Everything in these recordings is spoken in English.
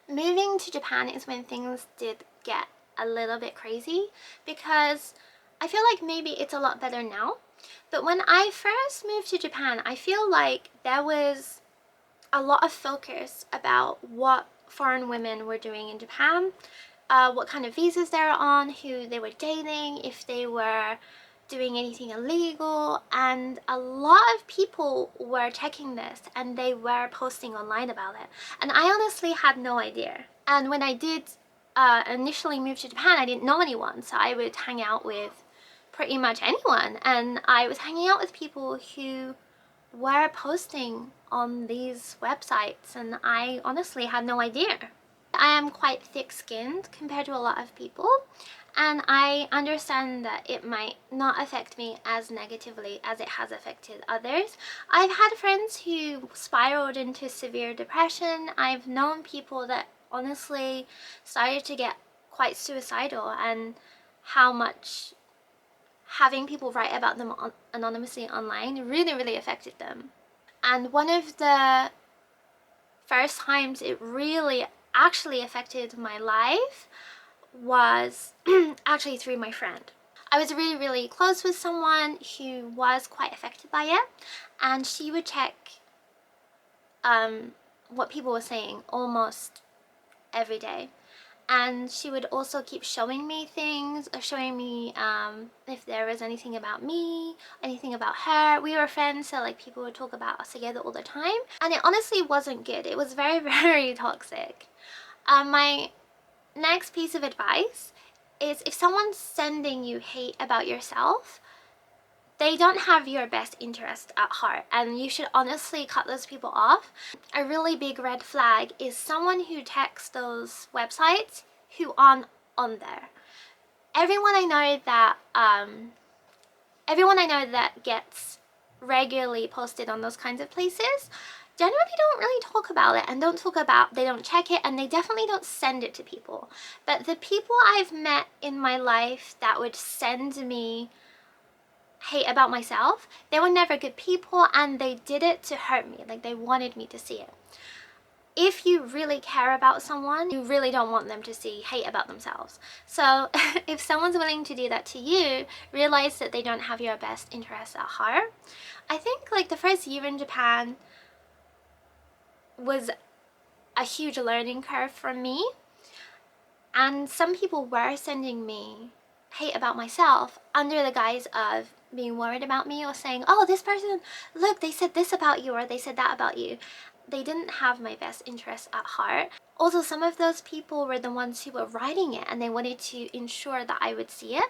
moving to Japan is when things did get a little bit crazy, because I feel like maybe it's a lot better now. But when I first moved to Japan, I feel like there was a lot of focus about what foreign women were doing in Japan, what kind of visas they were on, who they were dating, if they were doing anything illegal, and a lot of people were checking this and they were posting online about it, and I honestly had no idea. And when I did initially move to Japan, I didn't know anyone, so I would hang out with pretty much anyone, and I was hanging out with people who were posting on these websites, and I honestly had no idea. I am quite thick-skinned compared to a lot of people, and I understand that it might not affect me as negatively as it has affected others. I've had friends who spiraled into severe depression. I've known people that honestly started to get quite suicidal, and how much having people write about them anonymously online really affected them. And one of the first times it really actually affected my life was actually through my friend. I was really close with someone who was quite affected by it, and she would check what people were saying almost every day. And she would also keep showing me things, or showing me if there was anything about me, anything about her. We were friends, so like people would talk about us together all the time, and it honestly wasn't good. It was very toxic. My next piece of advice is, if someone's sending you hate about yourself, they don't have your best interest at heart, and you should honestly cut those people off. A really big red flag is someone who texts those websites who aren't on there. Everyone I know that gets regularly posted on those kinds of places generally don't really talk about it, and they don't check it, and they definitely don't send it to people. But the people I've met in my life that would send me hate about myself, they were never good people, and they did it to hurt me. Like, they wanted me to see it. If you really care about someone, you really don't want them to see hate about themselves. So if someone's willing to do that to you, realize that they don't have your best interests at heart. I think like the first year in Japan was a huge learning curve for me, and some people were sending me hate about myself under the guise of being worried about me, or saying, oh, this person, look, they said this about you, or they said that about you. They didn't have my best interests at heart. Also, some of those people were the ones who were writing it, and they wanted to ensure that I would see it.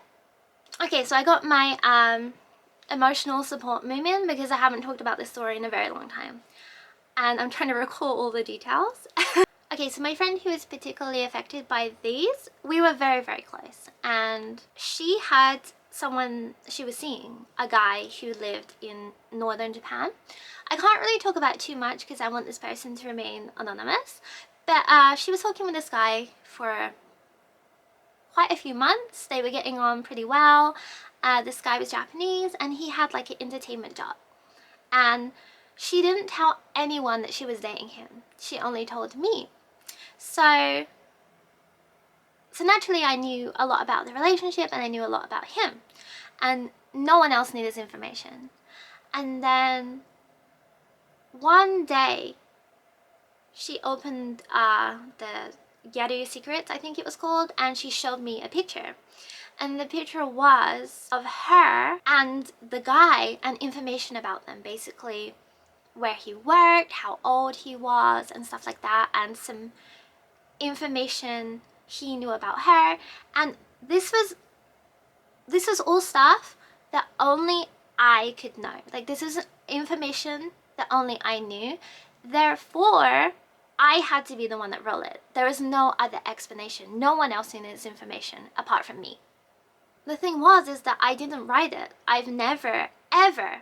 Okay, so I got my emotional support moment, because I haven't talked about this story in a very long time, and I'm trying to recall all the details. Okay, so my friend who was particularly affected by these, we were very close, and she had someone she was seeing, a guy who lived in northern Japan. I can't really talk about it too much because I want this person to remain anonymous, but she was talking with this guy for quite a few months. They were getting on pretty well. This guy was Japanese, and he had like an entertainment job, and she didn't tell anyone that she was dating him. She only told me. So naturally I knew a lot about the relationship, and I knew a lot about him, and no one else knew this information. And then one day she opened the Gyaru Secrets, I think it was called, and she showed me a picture. And the picture was of her and the guy, and information about them, basically where he worked, how old he was, and stuff like that, and some information he knew about her. And this was all stuff that only I could know. Like, this is information that only I knew. Therefore, I had to be the one that wrote it. There was no other explanation. No one else knew this information apart from me. The thing is that I didn't write it. I've never, ever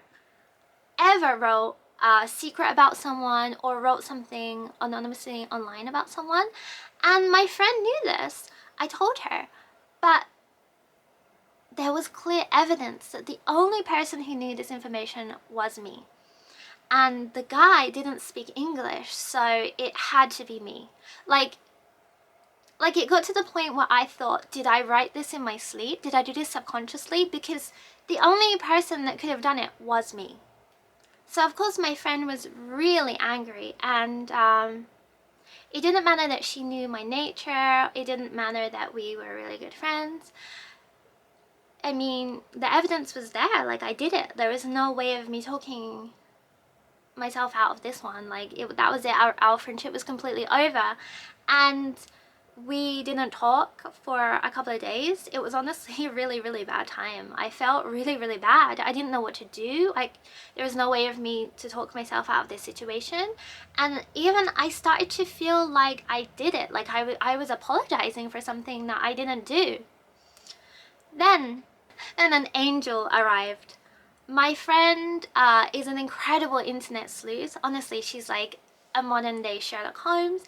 wrote a secret about someone, or wrote something anonymously online about someone. And my friend knew this. I told her. But there was clear evidence that the only person who knew this information was me. And the guy didn't speak English, so it had to be me. Like, like it got to the point where I thought, did I write this in my sleep? Did I do this subconsciously? Because the only person that could have done it was me. So of course my friend was really angry, and it didn't matter that she knew my nature. It didn't matter that we were really good friends. I mean, the evidence was there. Like, I did it. There was no way of me talking myself out of this one. Like, that was it. Our friendship was completely over. And we didn't talk for a couple of days. It was honestly a really, really bad time. I felt really, really bad. I didn't know what to do. Like, there was no way of me to talk myself out of this situation. And even I started to feel like I did it. Like, I was apologizing for something that I didn't do. Then an angel arrived. My friend is an incredible internet sleuth. Honestly, she's like a modern day Sherlock Holmes.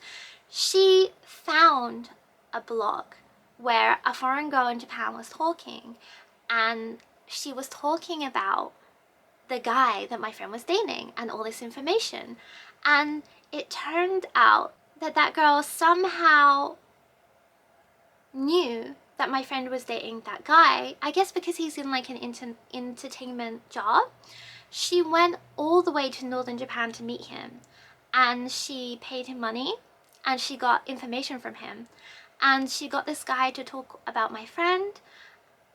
She found a blog where a foreign girl in Japan was talking, and she was talking about the guy that my friend was dating and all this information. And it turned out that that girl somehow knew that my friend was dating that guy. I guess because he's in like an entertainment job. She went all the way to northern Japan to meet him, and she paid him money, and she got information from him, and she got this guy to talk about my friend,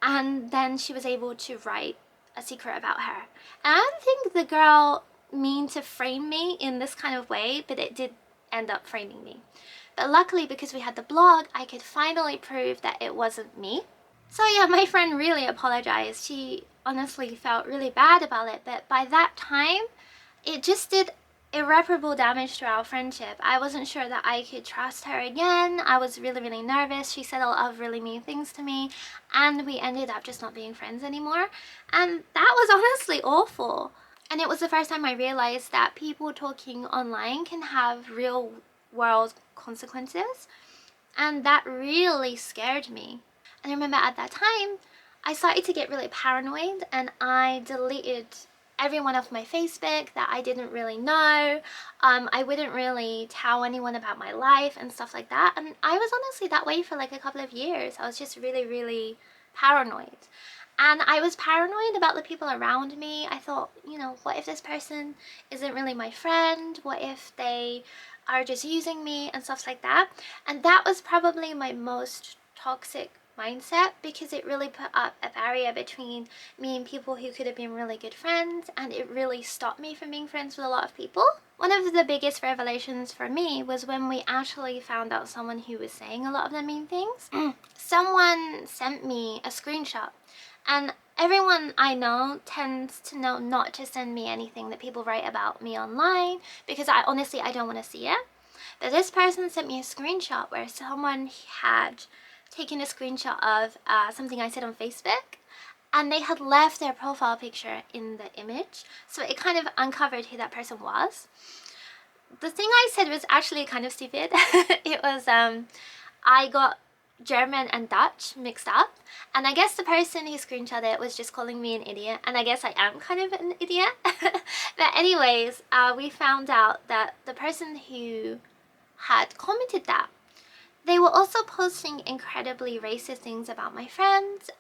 and then she was able to write a secret about her. And I don't think the girl meant to frame me in this kind of way, but it did end up framing me. But luckily, because we had the blog, I could finally prove that it wasn't me. So yeah, my friend really apologized. She honestly felt really bad about it, but by that time, it just did irreparable damage to our friendship. I wasn't sure that I could trust her again. I was really, really nervous. She said a lot of really mean things to me, and we ended up just not being friends anymore. And that was honestly awful. And it was the first time I realized that people talking online can have real world consequences, and that really scared me. And I remember at that time I started to get really paranoid, and I deleted everyone off my Facebook that I didn't really know. I wouldn't really tell anyone about my life and stuff like that, and I was honestly that way for like a couple of years. I was just really, really paranoid. And I was paranoid about the people around me. I thought, you know, what if this person isn't really my friend? What if they are just using me and stuff like that? And that was probably my most toxic mindset, because it really put up a barrier between me and people who could have been really good friends, and it really stopped me from being friends with a lot of people. One of the biggest revelations for me was when we actually found out someone who was saying a lot of the mean things. Someone sent me a screenshot. And everyone I know tends to know not to send me anything that people write about me online, because I don't want to see it. But this person sent me a screenshot where someone had taken a screenshot of something I said on Facebook, and they had left their profile picture in the image, so it kind of uncovered who that person was. The thing I said was actually kind of stupid. It was I got German and Dutch mixed up, and I guess the person who screenshot it was just calling me an idiot, and I guess I am kind of an idiot. But anyways, we found out that the person who had commented that, they were also posting incredibly racist things about my friends.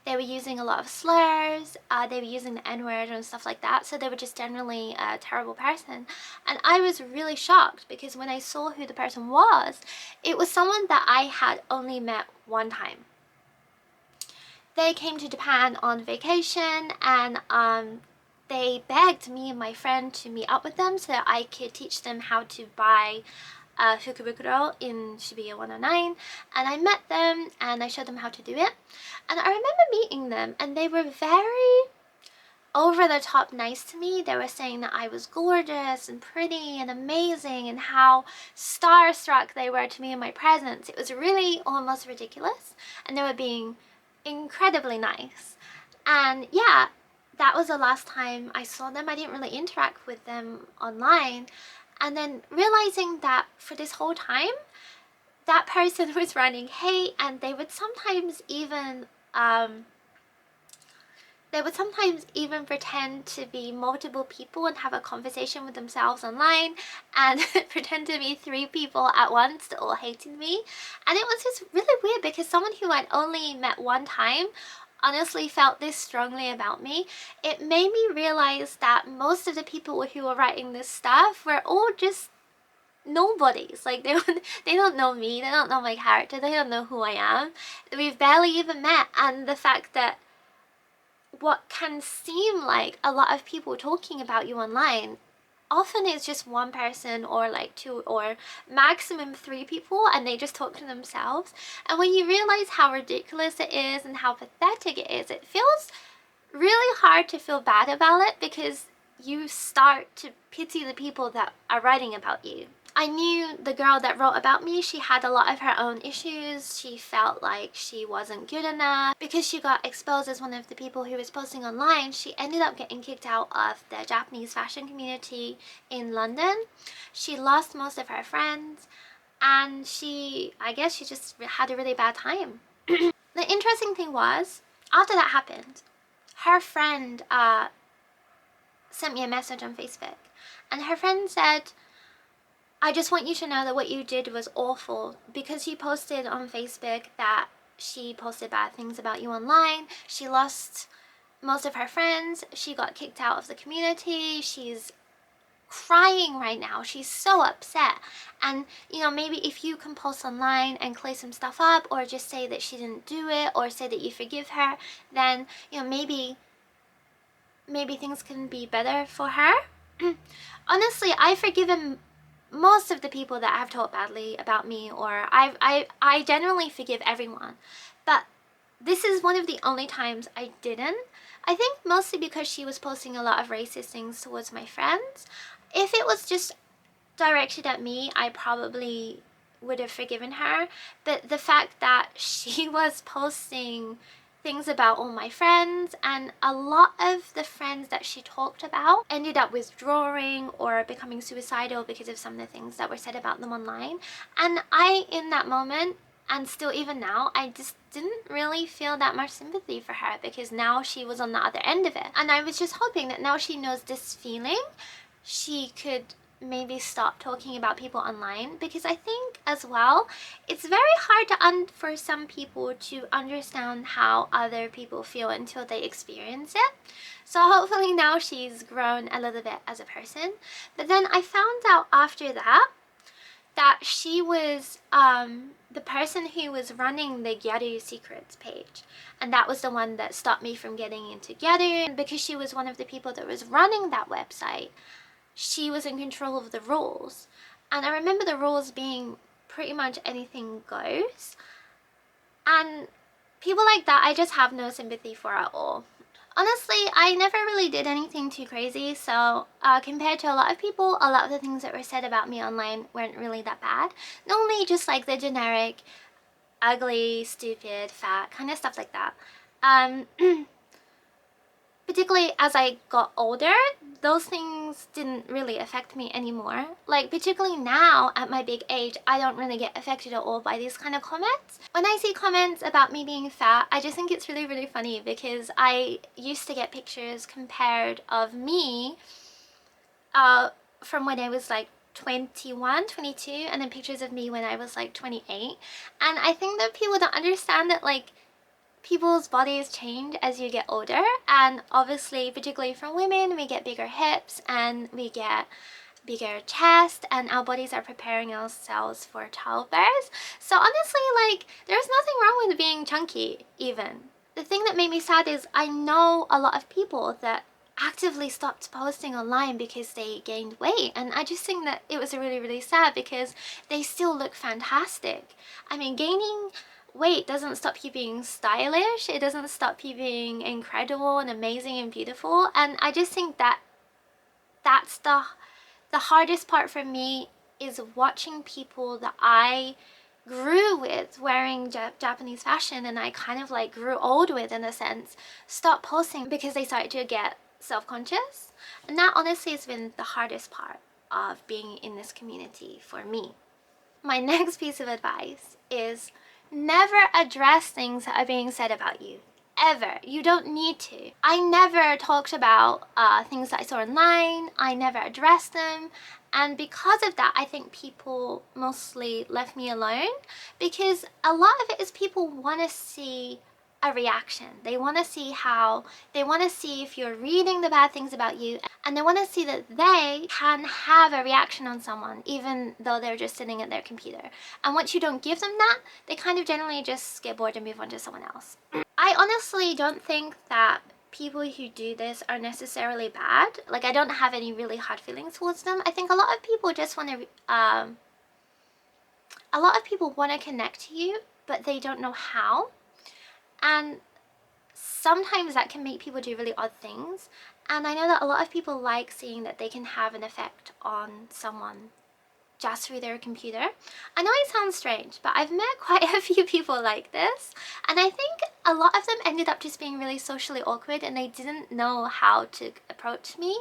They were using a lot of slurs, they were using the N-word and stuff like that, so they were just generally a terrible person. And I was really shocked, because when I saw who the person was, it was someone that I had only met one time. They came to Japan on vacation, and they begged me and my friend to meet up with them so that I could teach them how to buy fukubukuro in Shibuya 109, and I met them and I showed them how to do it. And I remember meeting them, and they were very over the top nice to me. They were saying that I was gorgeous and pretty and amazing, and how starstruck they were to me in my presence. It was really almost ridiculous, and they were being incredibly nice. And yeah, that was the last time I saw them. I didn't really interact with them online. And then realizing that for this whole time, that person was running hate, and they would sometimes even They would sometimes even pretend to be multiple people and have a conversation with themselves online and pretend to be 3 people at once all hating me. And it was just really weird because someone who I'd only met one time honestly felt this strongly about me. It made me realize that most of the people who were writing this stuff were all just nobodies. Like they don't know me, they don't know my character, they don't know who I am. We've barely even met, and the fact that what can seem like a lot of people talking about you online often is just one person or like 2 or maximum 3 people, and they just talk to themselves. And when you realize how ridiculous it is and how pathetic it is, it feels really hard to feel bad about it because you start to pity the people that are writing about you. I knew the girl that wrote about me, she had a lot of her own issues. She felt like she wasn't good enough. Because she got exposed as one of the people who was posting online, she ended up getting kicked out of the Japanese fashion community in London. She lost most of her friends, and I guess she just had a really bad time. The interesting thing was, after that happened, her friend sent me a message on Facebook, and her friend said, I just want you to know that what you did was awful, because you posted on Facebook that she posted bad things about you online. She lost most of her friends. She got kicked out of the community. She's crying right now. She's so upset. And you know, maybe if you can post online and clear some stuff up, or just say that she didn't do it, or say that you forgive her, then you know, maybe things can be better for her. Honestly, I've forgiven most of the people that have talked badly about me, or I generally forgive everyone, but this is one of the only times I didn't. I think mostly because she was posting a lot of racist things towards my friends. If it was just directed at me, I probably would have forgiven her, but the fact that she was posting things about all my friends, and a lot of the friends that she talked about ended up withdrawing or becoming suicidal because of some of the things that were said about them online. And I, in that moment, and still even now, I just didn't really feel that much sympathy for her, because now she was on the other end of it. And I was just hoping that now she knows this feeling, she could maybe stop talking about people online, because I think as well it's very hard for some people to understand how other people feel until they experience it. So hopefully now she's grown a little bit as a person. But then I found out after that she was the person who was running the Gyaru Secrets page, and that was the one that stopped me from getting into Gyaru. Because she was one of the people that was running that website, she was in control of the rules. And I remember the rules being pretty much anything goes. And people like that, I just have no sympathy for at all. Honestly, I never really did anything too crazy, so compared to a lot of people, a lot of the things that were said about me online weren't really that bad. Normally just like the generic, ugly, stupid, fat, kind of stuff like that. Particularly as I got older, those things didn't really affect me anymore. Like, particularly now at my big age, I don't really get affected at all by these kind of comments. When I see comments about me being fat, I just think it's really, really funny, because I used to get pictures compared of me from when I was like 21, 22, and then pictures of me when I was like 28. And I think that people don't understand that, like, people's bodies change as you get older, and obviously, particularly for women, we get bigger hips and we get bigger chest, and our bodies are preparing ourselves for childbirth. So honestly, like, there's nothing wrong with being chunky even. The thing that made me sad is I know a lot of people that actively stopped posting online because they gained weight, and I just think that it was really, really sad, because they still look fantastic. I mean, gaining weight doesn't stop you being stylish, it doesn't stop you being incredible and amazing and beautiful. And I just think that that's the hardest part for me, is watching people that I grew with wearing Japanese fashion, and I kind of like grew old with, in a sense, stop posting because they started to get self-conscious. And that honestly has been the hardest part of being in this community for me. My next piece of advice is never address things that are being said about you, ever. You don't need to. I never talked about things that I saw online. I never addressed them. And because of that, I think people mostly left me alone, because a lot of it is people want to see a reaction. They want to see if you're reading the bad things about you, and they want to see that they can have a reaction on someone even though they're just sitting at their computer. And once you don't give them that, they kind of generally just get bored and move on to someone else. I honestly don't think that people who do this are necessarily bad. Like, I don't have any really hard feelings towards them. I think a lot of people just want to connect to you, but they don't know how. And sometimes that can make people do really odd things. And I know that a lot of people like seeing that they can have an effect on someone just through their computer. I know it sounds strange, but I've met quite a few people like this, and I think a lot of them ended up just being really socially awkward, and they didn't know how to approach me,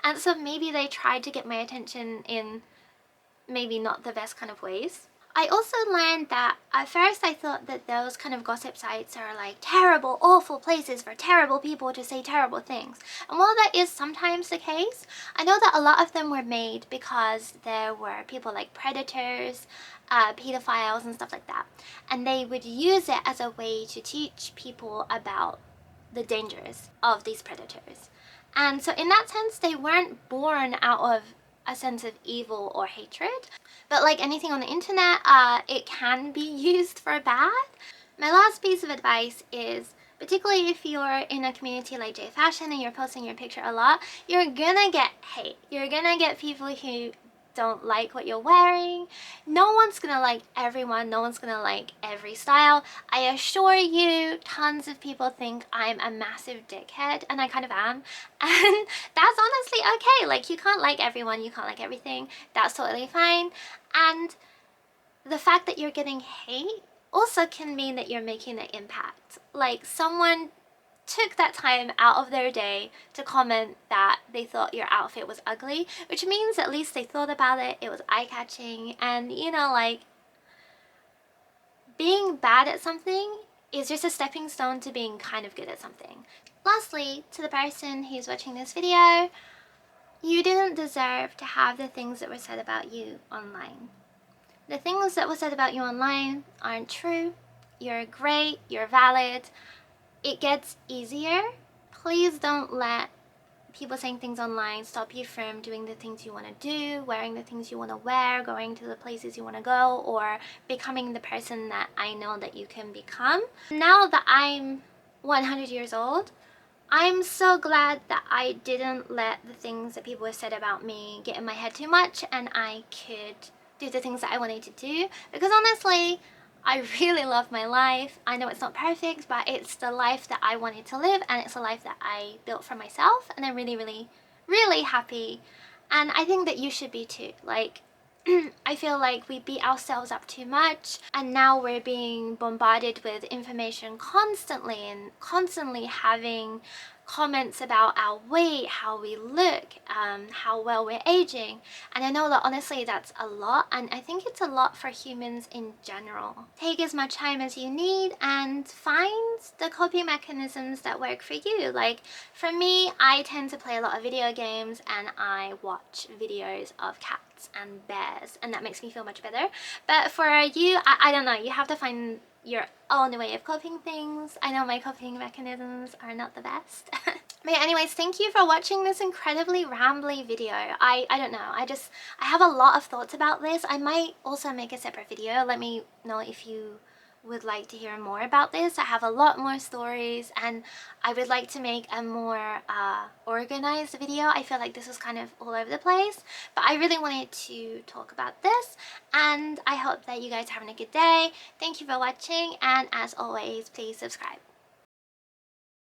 and so maybe they tried to get my attention in maybe not the best kind of ways. I also learned that at first I thought that those kind of gossip sites are like terrible, awful places for terrible people to say terrible things. And while that is sometimes the case, I know that a lot of them were made because there were people like predators, pedophiles and stuff like that. And they would use it as a way to teach people about the dangers of these predators. And so in that sense, they weren't born out of a sense of evil or hatred. But like anything on the internet, it can be used for bad. My last piece of advice is, particularly if you're in a community like J Fashion and you're posting your picture a lot, you're gonna get hate. You're gonna get people who don't like what you're wearing. No one's gonna like everyone. No one's gonna like every style. I assure you, tons of people think I'm a massive dickhead, and I kind of am. And that's honestly okay. Like, you can't like everyone. You can't like everything. That's totally fine. And the fact that you're getting hate also can mean that you're making an impact. Like, someone took that time out of their day to comment that they thought your outfit was ugly, which means at least they thought about it, it was eye-catching, and you know, like, being bad at something is just a stepping stone to being kind of good at something. Lastly, to the person who's watching this video, you didn't deserve to have the things that were said about you online. The things that were said about you online aren't true. You're great, you're valid. It gets easier. Please don't let people saying things online stop you from doing the things you want to do, wearing the things you want to wear, going to the places you want to go, or becoming the person that I know that you can become. Now that I'm 100 years old, I'm so glad that I didn't let the things that people have said about me get in my head too much, and I could do the things that I wanted to do, because honestly, I really love my life. I know it's not perfect, but it's the life that I wanted to live, and it's the life that I built for myself, and I'm really, really, really happy. And I think that you should be too. Like, I feel like we beat ourselves up too much, and now we're being bombarded with information constantly, and constantly having comments about our weight, how we look, how well we're aging. And I know that honestly that's a lot, and I think it's a lot for humans in general. Take as much time as you need and find the coping mechanisms that work for you. Like, for me, I tend to play a lot of video games, and I watch videos of cats and bears, and that makes me feel much better. But for you, I don't know, you have to find your own way of coping things. I know my coping mechanisms are not the best. But anyways, thank you for watching this incredibly rambly video. I don't know, I have a lot of thoughts about this. I might also make a separate video. Let me know if you would like to hear more about this. I have a lot more stories, and I would like to make a more organized video. I feel like this was kind of all over the place, but I really wanted to talk about this, and I hope that you guys are having a good day. Thank you for watching, and as always, please subscribe.